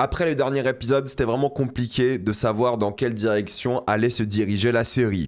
Après le dernier épisode, c'était vraiment compliqué de savoir dans quelle direction allait se diriger la série.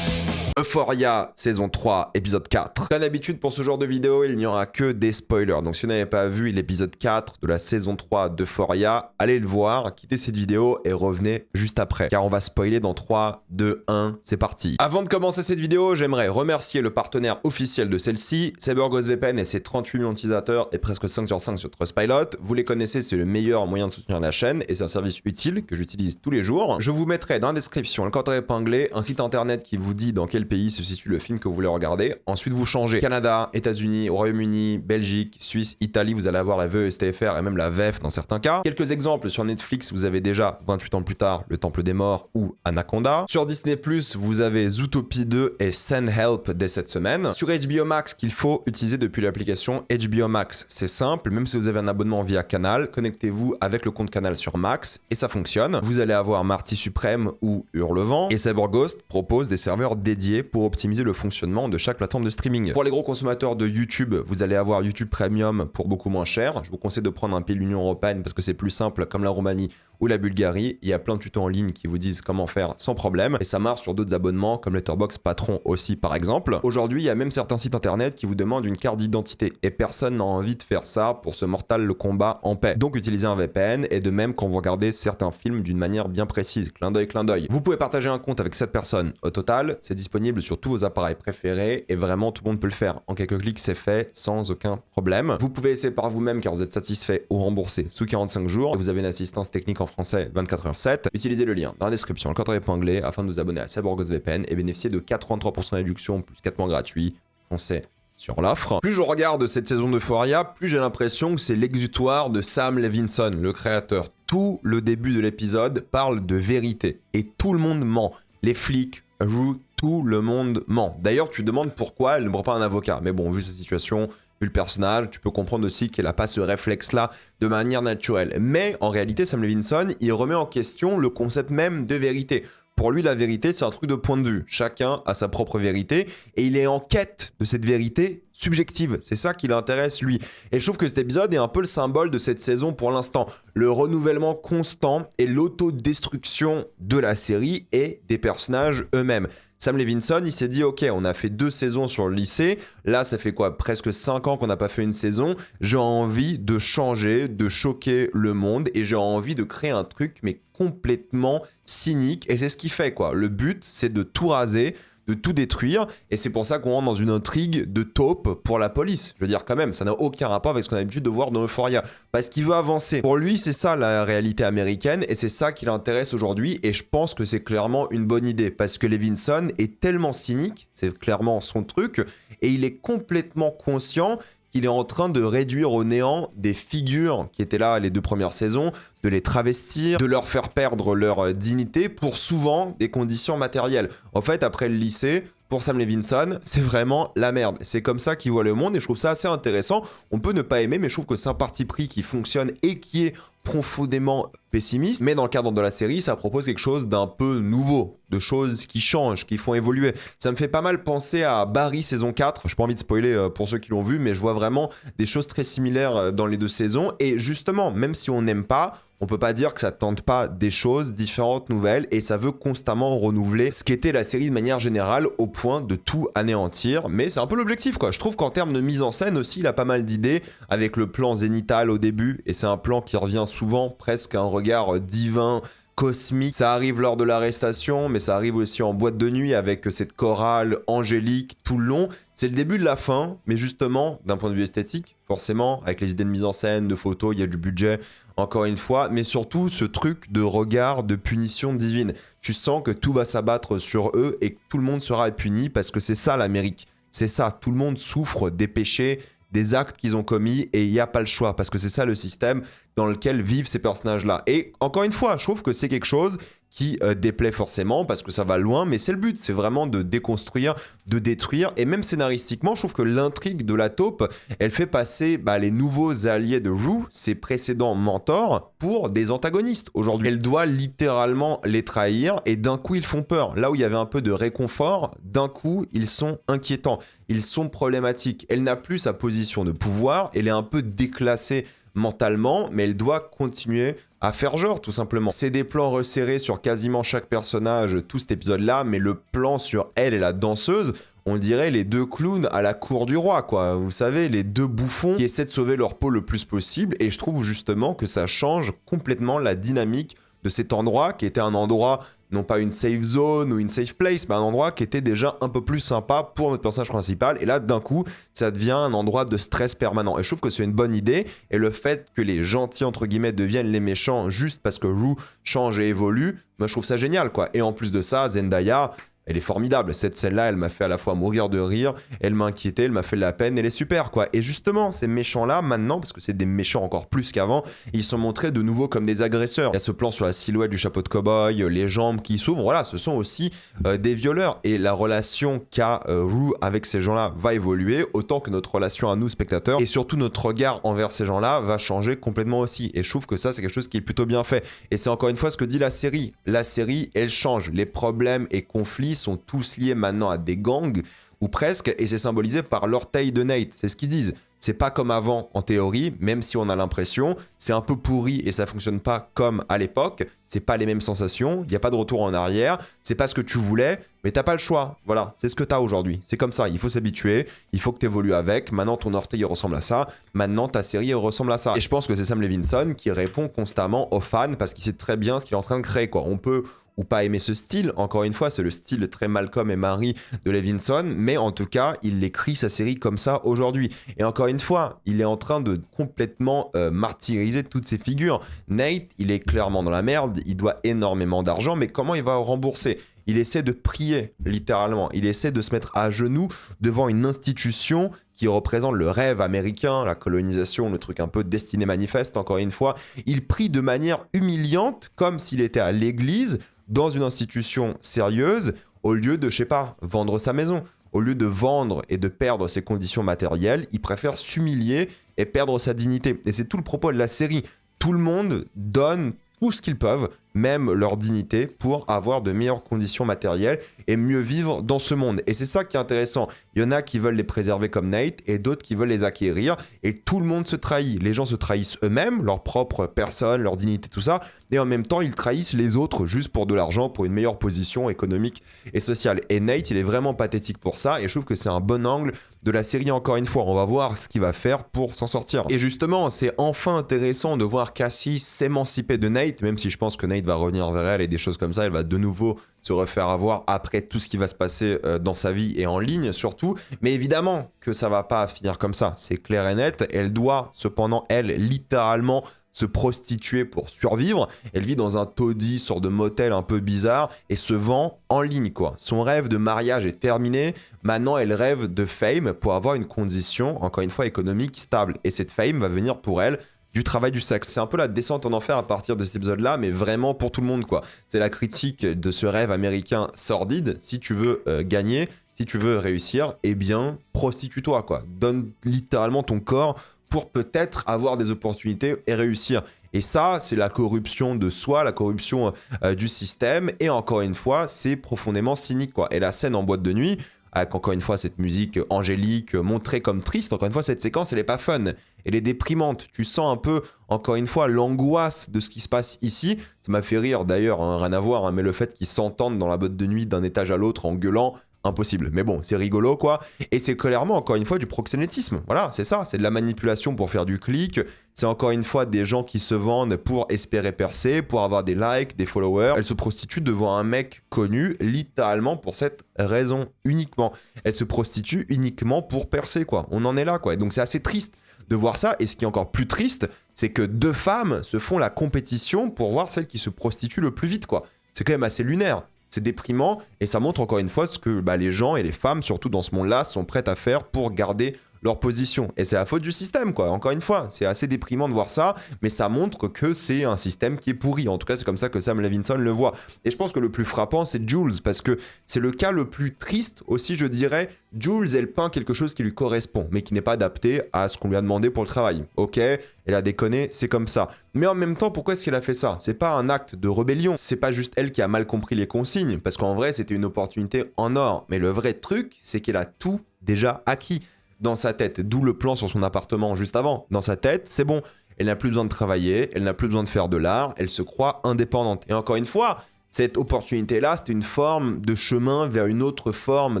Euphoria, saison 3, épisode 4. Comme d'habitude pour ce genre de vidéo, il n'y aura que des spoilers. Donc si vous n'avez pas vu l'épisode 4 de la saison 3 d'Euphoria, allez le voir, quittez cette vidéo et revenez juste après. Car on va spoiler dans 3, 2, 1, c'est parti. Avant de commencer cette vidéo, j'aimerais remercier le partenaire officiel de celle-ci, CyberGhostVPN et ses 38 millions d'utilisateurs et presque 5 sur 5 sur Trustpilot. Vous les connaissez, c'est le meilleur moyen de soutenir la chaîne et c'est un service utile que j'utilise tous les jours. Je vous mettrai dans la description le code épinglé, un site internet qui vous dit dans quel pays se situe le film que vous voulez regarder. Ensuite, vous changez Canada, États-Unis, Royaume-Uni, Belgique, Suisse, Italie. Vous allez avoir la VE-STFR et même la VEF dans certains cas. Quelques exemples sur Netflix, vous avez déjà 28 ans plus tard, Le Temple des Morts ou Anaconda. Sur Disney+, vous avez Zootopie 2 et Send Help dès cette semaine. Sur HBO Max, qu'il faut utiliser depuis l'application HBO Max. C'est simple, même si vous avez un abonnement via Canal, connectez-vous avec le compte Canal sur Max et ça fonctionne. Vous allez avoir Marty Suprême ou Hurlevent et CyberGhost propose des serveurs dédiés pour optimiser le fonctionnement de chaque plateforme de streaming. Pour les gros consommateurs de YouTube, vous allez avoir YouTube Premium pour beaucoup moins cher. Je vous conseille de prendre un pays de l'Union Européenne parce que c'est plus simple, comme la Roumanie ou la Bulgarie. Il y a plein de tutos en ligne qui vous disent comment faire sans problème et ça marche sur d'autres abonnements comme Letterboxd Patron aussi par exemple. Aujourd'hui, il y a même certains sites internet qui vous demandent une carte d'identité et personne n'a envie de faire ça pour ce mortal le combat en paix. Donc utilisez un VPN et de même quand vous regardez certains films d'une manière bien précise. Clin d'œil, clin d'œil. Vous pouvez partager un compte avec 7 personnes. Au total, c'est disponible sur tous vos appareils préférés et vraiment tout le monde peut le faire. En quelques clics, c'est fait sans aucun problème. Vous pouvez essayer par vous-même car vous êtes satisfait ou remboursé sous 45 jours. Vous avez une assistance technique en français 24h7. Utilisez le lien dans la description, le code épinglé afin de vous abonner à CyberGhostVPN et bénéficier de 83% de réduction plus 4 mois gratuits. Foncez sur l'offre. Plus je regarde cette saison d'Euphoria, plus j'ai l'impression que c'est l'exutoire de Sam Levinson, le créateur. Tout le début de l'épisode parle de vérité et tout le monde ment. Les flics, Rue, tout le monde ment. D'ailleurs, tu te demandes pourquoi elle ne prend pas un avocat. Mais bon, vu sa situation, vu le personnage, tu peux comprendre aussi qu'elle n'a pas ce réflexe-là de manière naturelle. Mais en réalité, Sam Levinson, il remet en question le concept même de vérité. Pour lui, la vérité, c'est un truc de point de vue. Chacun a sa propre vérité et il est en quête de cette vérité subjective. C'est ça qui l'intéresse, lui. Et je trouve que cet épisode est un peu le symbole de cette saison pour l'instant. Le renouvellement constant et l'autodestruction de la série et des personnages eux-mêmes. Sam Levinson, il s'est dit, ok, on a fait 2 saisons sur le lycée. Là, ça fait quoi? Presque 5 ans qu'on n'a pas fait une saison. J'ai envie de changer, de choquer le monde et j'ai envie de créer un truc, mais complètement cynique. Et c'est ce qu'il fait, quoi. Le but, c'est de tout raser, de tout détruire, et c'est pour ça qu'on rentre dans une intrigue de taupe pour la police. Je veux dire, quand même, ça n'a aucun rapport avec ce qu'on a l'habitude de voir dans Euphoria, parce qu'il veut avancer. Pour lui, c'est ça la réalité américaine, et c'est ça qui l'intéresse aujourd'hui, et je pense que c'est clairement une bonne idée, parce que Levinson est tellement cynique, c'est clairement son truc, et il est complètement conscient qu'il est en train de réduire au néant des figures qui étaient là les 2 premières saisons, de les travestir, de leur faire perdre leur dignité pour souvent des conditions matérielles. En fait, après le lycée, pour Sam Levinson, c'est vraiment la merde. C'est comme ça qu'il voit le monde et je trouve ça assez intéressant. On peut ne pas aimer, mais je trouve que c'est un parti pris qui fonctionne et qui est profondément pessimiste. Mais dans le cadre de la série, ça propose quelque chose d'un peu nouveau, de choses qui changent, qui font évoluer. Ça me fait pas mal penser à Barry saison 4. Je n'ai pas envie de spoiler pour ceux qui l'ont vu, mais je vois vraiment des choses très similaires dans les 2 saisons. Et justement, même si on n'aime pas, on peut pas dire que ça tente pas des choses différentes, nouvelles, et ça veut constamment renouveler ce qu'était la série de manière générale au point de tout anéantir. Mais c'est un peu l'objectif, quoi. Je trouve qu'en termes de mise en scène aussi, il a pas mal d'idées avec le plan zénithal au début, et c'est un plan qui revient souvent, presque un regard divin, cosmique. Ça arrive lors de l'arrestation, mais ça arrive aussi en boîte de nuit avec cette chorale angélique tout le long. C'est le début de la fin, mais justement, d'un point de vue esthétique, forcément, avec les idées de mise en scène, de photos, il y a du budget, encore une fois, mais surtout ce truc de regard de punition divine. Tu sens que tout va s'abattre sur eux et que tout le monde sera puni parce que c'est ça l'Amérique. C'est ça, tout le monde souffre des péchés, des actes qu'ils ont commis et il n'y a pas le choix parce que c'est ça le système dans lequel vivent ces personnages-là. Et encore une fois, je trouve que c'est quelque chose qui déplaît forcément parce que ça va loin, mais c'est le but, c'est vraiment de déconstruire, de détruire, et même scénaristiquement, je trouve que l'intrigue de la taupe, elle fait passer les nouveaux alliés de Rue, ses précédents mentors, pour des antagonistes aujourd'hui. Elle doit littéralement les trahir et d'un coup ils font peur. Là où il y avait un peu de réconfort, d'un coup ils sont inquiétants, ils sont problématiques. Elle n'a plus sa position de pouvoir, elle est un peu déclassée mentalement, mais elle doit continuer à faire genre, tout simplement. C'est des plans resserrés sur quasiment chaque personnage, tout cet épisode-là, mais le plan sur elle et la danseuse, on dirait les deux clowns à la cour du roi, quoi. Vous savez, les deux bouffons qui essaient de sauver leur peau le plus possible, et je trouve justement que ça change complètement la dynamique de cet endroit, qui était un endroit, non pas une safe zone ou une safe place, mais un endroit qui était déjà un peu plus sympa pour notre personnage principal. Et là, d'un coup, ça devient un endroit de stress permanent. Et je trouve que c'est une bonne idée. Et le fait que les gentils, entre guillemets, deviennent les méchants juste parce que Rue change et évolue, moi, je trouve ça génial, quoi. Et en plus de ça, Zendaya, elle est formidable. Cette scène-là, elle m'a fait à la fois mourir de rire, elle m'a inquiété, elle m'a fait de la peine, elle est super, quoi. Et justement, ces méchants-là, maintenant, parce que c'est des méchants encore plus qu'avant, ils sont montrés de nouveau comme des agresseurs. Il y a ce plan sur la silhouette du chapeau de cow-boy, les jambes qui s'ouvrent, voilà, ce sont aussi des violeurs. Et la relation qu'a Rue avec ces gens-là va évoluer, autant que notre relation à nous, spectateurs, et surtout notre regard envers ces gens-là va changer complètement aussi. Et je trouve que ça, c'est quelque chose qui est plutôt bien fait. Et c'est encore une fois ce que dit la série. La série, elle change. Les problèmes et conflits sont tous liés maintenant à des gangs, ou presque, et c'est symbolisé par l'orteil de Nate. C'est ce qu'ils disent. C'est pas comme avant en théorie, même si on a l'impression, c'est un peu pourri et ça fonctionne pas comme à l'époque, c'est pas les mêmes sensations, il n'y a pas de retour en arrière, c'est pas ce que tu voulais, mais t'as pas le choix. Voilà, c'est ce que t'as aujourd'hui. C'est comme ça, il faut s'habituer, il faut que t'évolues avec, maintenant ton orteil ressemble à ça, maintenant ta série ressemble à ça. Et je pense que c'est Sam Levinson qui répond constamment aux fans parce qu'il sait très bien ce qu'il est en train de créer, quoi. On peut ou pas aimer ce style, encore une fois, c'est le style très Malcolm et Marie de Levinson, mais en tout cas, il écrit sa série comme ça aujourd'hui. Et encore une fois, il est en train de complètement martyriser toutes ces figures. Nate, il est clairement dans la merde, il doit énormément d'argent, mais comment il va rembourser ? Il essaie de prier, littéralement. Il essaie de se mettre à genoux devant une institution qui représente le rêve américain, la colonisation, le truc un peu destiné manifeste, encore une fois. Il prie de manière humiliante, comme s'il était à l'église, dans une institution sérieuse, au lieu de, je sais pas, vendre sa maison. Au lieu de vendre et de perdre ses conditions matérielles, il préfère s'humilier et perdre sa dignité. Et c'est tout le propos de la série. Tout le monde donne tout ce qu'ils peuvent, même leur dignité, pour avoir de meilleures conditions matérielles et mieux vivre dans ce monde. Et c'est ça qui est intéressant. Il y en a qui veulent les préserver comme Nate et d'autres qui veulent les acquérir. Et tout le monde se trahit. Les gens se trahissent eux-mêmes, leur propre personne, leur dignité, tout ça. Et en même temps, ils trahissent les autres juste pour de l'argent, pour une meilleure position économique et sociale. Et Nate, il est vraiment pathétique pour ça. Et je trouve que c'est un bon angle de la série, encore une fois. On va voir ce qu'il va faire pour s'en sortir. Et justement, c'est enfin intéressant de voir Cassie s'émanciper de Nate, même si je pense que Nate va revenir vers elle et des choses comme ça. Elle va de nouveau se refaire avoir après tout ce qui va se passer dans sa vie et en ligne surtout. Mais évidemment que ça va pas finir comme ça. C'est clair et net. Elle doit cependant, elle, littéralement se prostituer pour survivre. Elle vit dans un taudis, sorte de motel un peu bizarre et se vend en ligne, quoi. Son rêve de mariage est terminé. Maintenant, elle rêve de fame pour avoir une condition, encore une fois, économique stable. Et cette fame va venir pour elle du travail du sexe. C'est un peu la descente en enfer à partir de cet épisode-là, mais vraiment pour tout le monde, quoi. C'est la critique de ce rêve américain sordide. Si tu veux gagner, si tu veux réussir, eh bien, prostitue-toi, quoi. Donne littéralement ton corps pour peut-être avoir des opportunités et réussir. Et ça, c'est la corruption de soi, la corruption du système. Et encore une fois, c'est profondément cynique, quoi. Et la scène en boîte de nuit, avec encore une fois cette musique angélique, montrée comme triste, encore une fois, cette séquence, elle est pas fun. Elle est déprimante. Tu sens un peu, encore une fois, l'angoisse de ce qui se passe ici. Ça m'a fait rire d'ailleurs, hein, rien à voir, hein, mais le fait qu'ils s'entendent dans la boîte de nuit d'un étage à l'autre en gueulant, impossible. Mais bon, c'est rigolo, quoi. Et c'est clairement, encore une fois, du proxénétisme. Voilà, c'est ça. C'est de la manipulation pour faire du clic. C'est encore une fois des gens qui se vendent pour espérer percer, pour avoir des likes, des followers. Elle se prostitue devant un mec connu, littéralement pour cette raison uniquement. Elle se prostitue uniquement pour percer, quoi. On en est là, quoi. Et donc c'est assez triste de voir ça. Et ce qui est encore plus triste, c'est que deux femmes se font la compétition pour voir celle qui se prostitue le plus vite, quoi. C'est quand même assez lunaire. C'est déprimant et ça montre encore une fois ce que les gens et les femmes, surtout dans ce monde-là, sont prêtes à faire pour garder leur position. Et c'est la faute du système, quoi. Encore une fois, c'est assez déprimant de voir ça, mais ça montre que c'est un système qui est pourri. En tout cas, c'est comme ça que Sam Levinson le voit. Et je pense que le plus frappant, c'est Jules, parce que c'est le cas le plus triste aussi, je dirais. Jules, elle peint quelque chose qui lui correspond, mais qui n'est pas adapté à ce qu'on lui a demandé pour le travail. Ok, elle a déconné, c'est comme ça. Mais en même temps, pourquoi est-ce qu'elle a fait ça? C'est pas un acte de rébellion, c'est pas juste elle qui a mal compris les consignes, parce qu'en vrai, c'était une opportunité en or. Mais le vrai truc, c'est qu'elle a tout déjà acquis dans sa tête, d'où le plan sur son appartement juste avant. Dans sa tête, c'est bon, elle n'a plus besoin de travailler, elle n'a plus besoin de faire de l'art, elle se croit indépendante. Et encore une fois, cette opportunité-là, c'était une forme de chemin vers une autre forme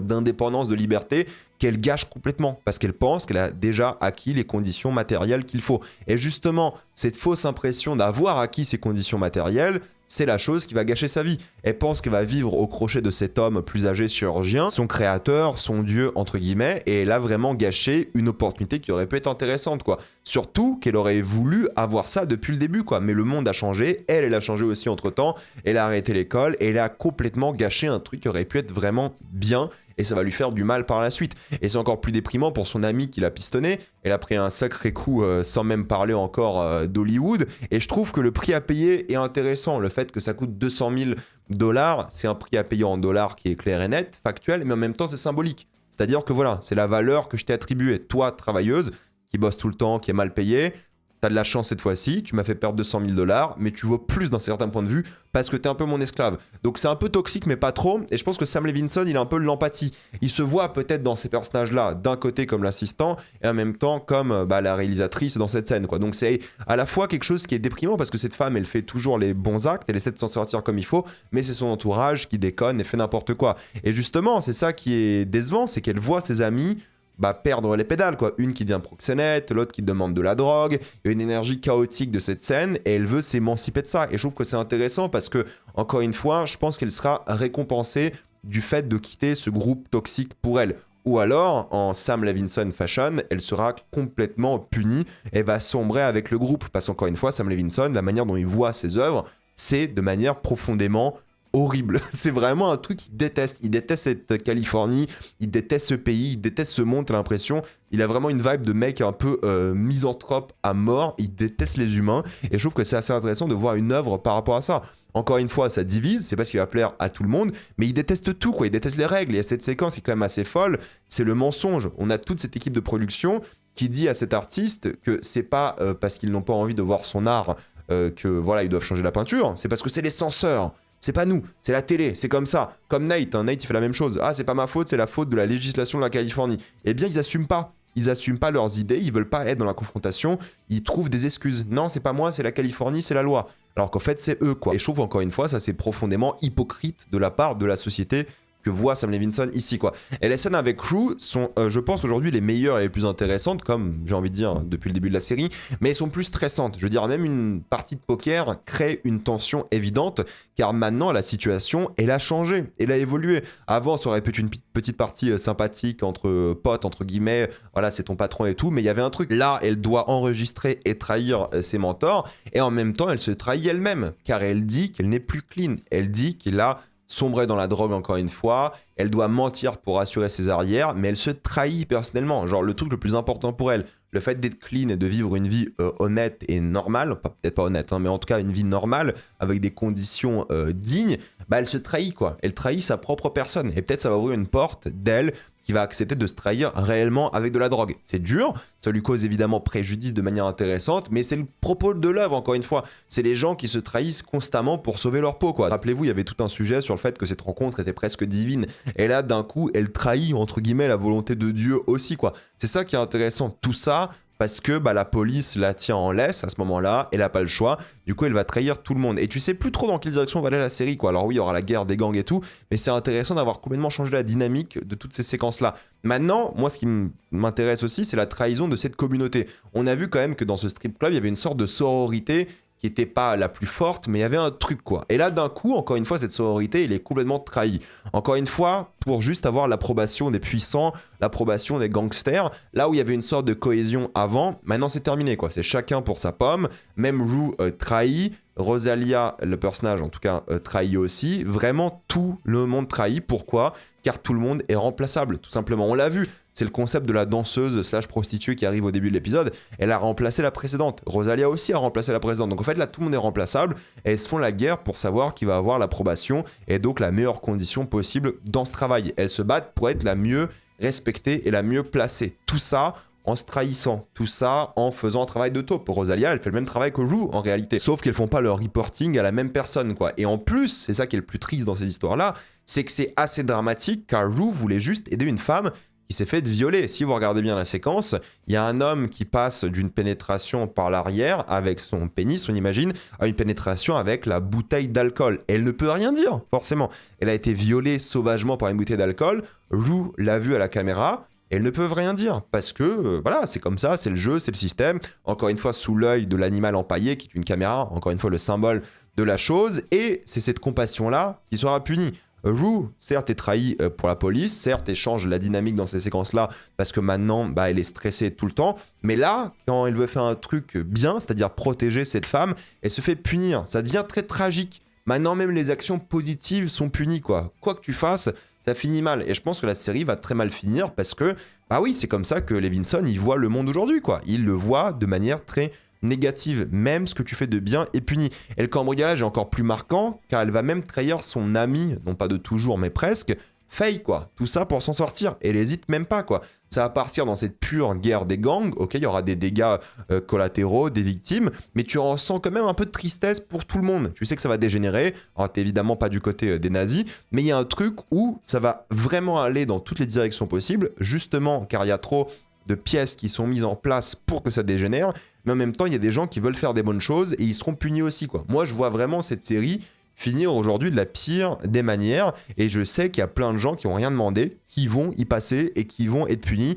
d'indépendance, de liberté qu'elle gâche complètement parce qu'elle pense qu'elle a déjà acquis les conditions matérielles qu'il faut. Et justement, cette fausse impression d'avoir acquis ces conditions matérielles, c'est la chose qui va gâcher sa vie. Elle pense qu'elle va vivre au crochet de cet homme plus âgé chirurgien, son créateur, son dieu, entre guillemets, et elle a vraiment gâché une opportunité qui aurait pu être intéressante, quoi. Surtout qu'elle aurait voulu avoir ça depuis le début, quoi. Mais le monde a changé, elle a changé aussi entre-temps, elle a arrêté l'école, et elle a complètement gâché un truc qui aurait pu être vraiment bien, et ça va lui faire du mal par la suite. Et c'est encore plus déprimant pour son amie qui l'a pistonné. Elle a pris un sacré coup sans même parler encore d'Hollywood. Et je trouve que le prix à payer est intéressant. Le fait que ça coûte 200 000 $, c'est un prix à payer en dollars qui est clair et net, factuel, mais en même temps c'est symbolique. C'est-à-dire que voilà, c'est la valeur que je t'ai attribuée. Toi, travailleuse, qui bosse tout le temps, qui est mal payée, t'as de la chance cette fois-ci, tu m'as fait perdre 200 000 $, mais tu vaux plus d'un certain point de vue parce que t'es un peu mon esclave. Donc c'est un peu toxique, mais pas trop. Et je pense que Sam Levinson, il a un peu de l'empathie. Il se voit peut-être dans ces personnages-là, d'un côté comme l'assistant, et en même temps comme la réalisatrice dans cette scène, quoi. Donc c'est à la fois quelque chose qui est déprimant parce que cette femme, elle fait toujours les bons actes, elle essaie de s'en sortir comme il faut, mais c'est son entourage qui déconne et fait n'importe quoi. Et justement, c'est ça qui est décevant, c'est qu'elle voit ses amis perdre les pédales, quoi. Une qui devient proxénète, l'autre qui demande de la drogue. Il y a une énergie chaotique de cette scène et elle veut s'émanciper de ça. Et je trouve que c'est intéressant parce que, encore une fois, je pense qu'elle sera récompensée du fait de quitter ce groupe toxique pour elle. Ou alors, en Sam Levinson fashion, elle sera complètement punie et va sombrer avec le groupe. Parce qu'encore une fois, Sam Levinson, la manière dont il voit ses œuvres, c'est de manière profondément horrible. C'est vraiment un truc qu'il déteste. Il déteste cette Californie, il déteste ce pays, il déteste ce monde, t'as l'impression. Il a vraiment une vibe de mec un peu misanthrope à mort. Il déteste les humains. Et je trouve que c'est assez intéressant de voir une œuvre par rapport à ça. Encore une fois, ça divise, c'est pas ce qui va plaire à tout le monde, mais il déteste tout, quoi. Il déteste les règles. Il y a cette séquence qui est quand même assez folle, c'est le mensonge. On a toute cette équipe de production qui dit à cet artiste que c'est pas parce qu'ils n'ont pas envie de voir son art que voilà, ils doivent changer la peinture, c'est parce que c'est les censeurs. C'est pas nous, c'est la télé, c'est comme ça. Comme Nate, hein, Nate il fait la même chose. Ah, c'est pas ma faute, c'est la faute de la législation de la Californie. Eh bien, ils assument pas. Ils assument pas leurs idées, ils veulent pas être dans la confrontation, ils trouvent des excuses. Non, c'est pas moi, c'est la Californie, c'est la loi. Alors qu'en fait, c'est eux, quoi. Et je trouve encore une fois, ça c'est profondément hypocrite de la part de la société que voit Sam Levinson ici, quoi. Et les scènes avec Crew sont, je pense, aujourd'hui les meilleures et les plus intéressantes, comme j'ai envie de dire depuis le début de la série, mais elles sont plus stressantes. Je veux dire, même une partie de poker crée une tension évidente, car maintenant, la situation, elle a changé, elle a évolué. Avant, ça aurait pu être une petite partie sympathique entre potes, entre guillemets, voilà, c'est ton patron et tout, mais il y avait un truc. Là, elle doit enregistrer et trahir ses mentors, et en même temps, elle se trahit elle-même, car elle dit qu'elle n'est plus clean. Elle dit qu'elle a sombré dans la drogue encore une fois, elle doit mentir pour assurer ses arrières, mais elle se trahit personnellement. Genre le truc le plus important pour elle, le fait d'être clean et de vivre une vie honnête et normale, peut-être pas honnête, hein, mais en tout cas une vie normale, avec des conditions dignes, elle se trahit, quoi. Elle trahit sa propre personne. Et peut-être ça va ouvrir une porte d'elle qui va accepter de se trahir réellement avec de la drogue. C'est dur, ça lui cause évidemment préjudice de manière intéressante, mais c'est le propos de l'œuvre, encore une fois. C'est les gens qui se trahissent constamment pour sauver leur peau, quoi. Rappelez-vous, il y avait tout un sujet sur le fait que cette rencontre était presque divine. Et là, d'un coup, elle trahit, entre guillemets, la volonté de Dieu aussi, quoi. C'est ça qui est intéressant. Tout ça parce que la police la tient en laisse à ce moment-là, elle n'a pas le choix, du coup elle va trahir tout le monde. Et tu sais plus trop dans quelle direction va aller la série, quoi. Alors oui, il y aura la guerre des gangs et tout, mais c'est intéressant d'avoir complètement changé la dynamique de toutes ces séquences-là. Maintenant, moi ce qui m'intéresse aussi, c'est la trahison de cette communauté. On a vu quand même que dans ce strip club, il y avait une sorte de sororité qui était pas la plus forte, mais il y avait un truc, quoi. Et là, d'un coup, encore une fois, cette sororité, elle est complètement trahie. Encore une fois, pour juste avoir l'approbation des puissants, l'approbation des gangsters, là où il y avait une sorte de cohésion avant, maintenant c'est terminé, quoi. C'est chacun pour sa pomme, même Rue trahit, Rosalia, le personnage en tout cas, trahit aussi. Vraiment, tout le monde trahit. Pourquoi ? Car tout le monde est remplaçable, tout simplement. On l'a vu. c'est le concept de la danseuse slash prostituée qui arrive au début de l'épisode. Elle a remplacé la précédente. Rosalia aussi a remplacé la précédente. Donc en fait là tout le monde est remplaçable et elles se font la guerre pour savoir qui va avoir l'approbation et donc la meilleure condition possible dans ce travail. Elles se battent pour être la mieux respectée et la mieux placée. Tout ça en se trahissant, tout ça en faisant un travail de taupe. Rosalia, elle fait le même travail que Rue en réalité, sauf qu'elles font pas leur reporting à la même personne quoi. Et en plus, c'est ça qui est le plus triste dans ces histoires-là, c'est que c'est assez dramatique car Rue voulait juste aider une femme qui s'est fait violer. Si vous regardez bien la séquence, il y a un homme qui passe d'une pénétration par l'arrière avec son pénis, on imagine, à une pénétration avec la bouteille d'alcool. Elle ne peut rien dire, forcément. Elle a été violée sauvagement par une bouteille d'alcool. Rue l'a vue à la caméra. Elles ne peuvent rien dire parce que voilà, c'est comme ça, c'est le jeu, c'est le système. Encore une fois, sous l'œil de l'animal empaillé qui est une caméra, encore une fois le symbole de la chose. Et c'est cette compassion-là qui sera punie. Rue, certes, est trahie pour la police, certes, elle change la dynamique dans ces séquences-là parce que maintenant, elle est stressée tout le temps. Mais là, quand elle veut faire un truc bien, c'est-à-dire protéger cette femme, elle se fait punir. Ça devient très tragique. Maintenant, même les actions positives sont punies, quoi. Quoi que tu fasses, ça finit mal. Et je pense que la série va très mal finir parce que, oui, c'est comme ça que Levinson, il voit le monde aujourd'hui, quoi. Il le voit de manière très négative. Même ce que tu fais de bien est puni. Et le cambriolage est encore plus marquant car elle va même trahir son ami, non pas de toujours, mais presque, Faye, quoi. Tout ça pour s'en sortir. Et elle hésite même pas, quoi. Ça va partir dans cette pure guerre des gangs. Ok, il y aura des dégâts collatéraux, des victimes, mais tu ressens quand même un peu de tristesse pour tout le monde. Tu sais que ça va dégénérer. Alors, t'es évidemment pas du côté des nazis, mais il y a un truc où ça va vraiment aller dans toutes les directions possibles, justement, car il y a trop de pièces qui sont mises en place pour que ça dégénère, mais en même temps, il y a des gens qui veulent faire des bonnes choses et ils seront punis aussi, quoi. Moi, je vois vraiment cette série finir aujourd'hui de la pire des manières. Et je sais qu'il y a plein de gens qui n'ont rien demandé, qui vont y passer et qui vont être punis.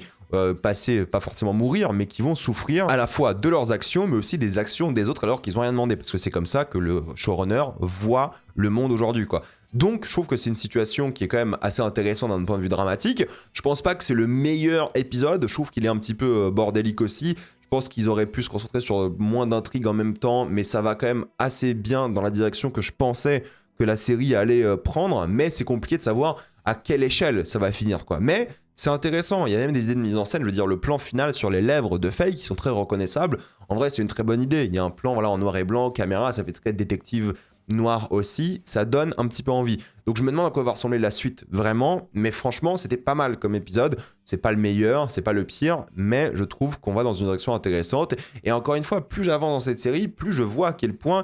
Passer, pas forcément mourir, mais qui vont souffrir à la fois de leurs actions, mais aussi des actions des autres alors qu'ils n'ont rien demandé. Parce que c'est comme ça que le showrunner voit le monde aujourd'hui, quoi. Donc, je trouve que c'est une situation qui est quand même assez intéressante d'un point de vue dramatique. Je pense pas que c'est le meilleur épisode. Je trouve qu'il est un petit peu bordélique aussi. Je pense qu'ils auraient pu se concentrer sur moins d'intrigues en même temps, mais ça va quand même assez bien dans la direction que je pensais que la série allait prendre, mais c'est compliqué de savoir à quelle échelle ça va finir, quoi. Mais c'est intéressant, il y a même des idées de mise en scène, je veux dire le plan final sur les lèvres de Faye qui sont très reconnaissables. En vrai, c'est une très bonne idée. Il y a un plan en noir et blanc, caméra, ça fait très détective noir aussi, ça donne un petit peu envie. Donc je me demande à quoi va ressembler la suite vraiment, mais franchement c'était pas mal comme épisode, c'est pas le meilleur, c'est pas le pire, mais je trouve qu'on va dans une direction intéressante. Et encore une fois, plus j'avance dans cette série, plus je vois à quel point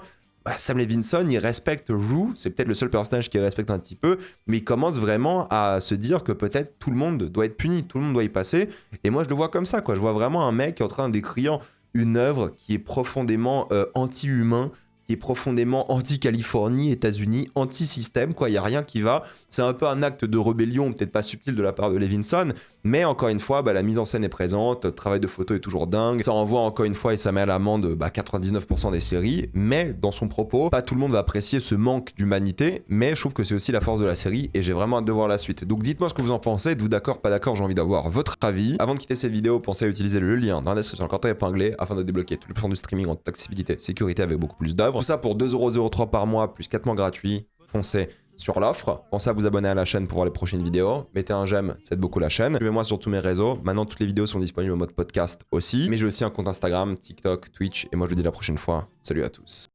Sam Levinson, il respecte Rue, c'est peut-être le seul personnage qui respecte un petit peu, mais il commence vraiment à se dire que peut-être tout le monde doit être puni, tout le monde doit y passer, et moi je le vois comme ça, quoi. Je vois vraiment un mec qui est en train d'écrire une œuvre qui est profondément anti-humain, qui est profondément anti-Californie, États-Unis, anti-système, quoi. Il n'y a rien qui va. C'est un peu un acte de rébellion, peut-être pas subtil de la part de Levinson, mais encore une fois, la mise en scène est présente, le travail de photo est toujours dingue. Ça envoie encore une fois et ça met à l'amende 99% des séries, mais dans son propos, pas tout le monde va apprécier ce manque d'humanité, mais je trouve que c'est aussi la force de la série et j'ai vraiment hâte de voir la suite. Donc dites-moi ce que vous en pensez, êtes-vous d'accord, pas d'accord, j'ai envie d'avoir votre avis. Avant de quitter cette vidéo, pensez à utiliser le lien dans la description, le commentaire épinglé, afin de débloquer tout le plan du streaming en toute accessibilité, sécurité avec beaucoup plus d'œuvres. Tout ça pour 2,03€ par mois, plus 4 mois gratuits. Foncez sur l'offre. Pensez à vous abonner à la chaîne pour voir les prochaines vidéos. Mettez un j'aime, ça aide beaucoup la chaîne. Suivez-moi sur tous mes réseaux. Maintenant, toutes les vidéos sont disponibles en mode podcast aussi. Mais j'ai aussi un compte Instagram, TikTok, Twitch. Et moi, je vous dis à la prochaine fois. Salut à tous.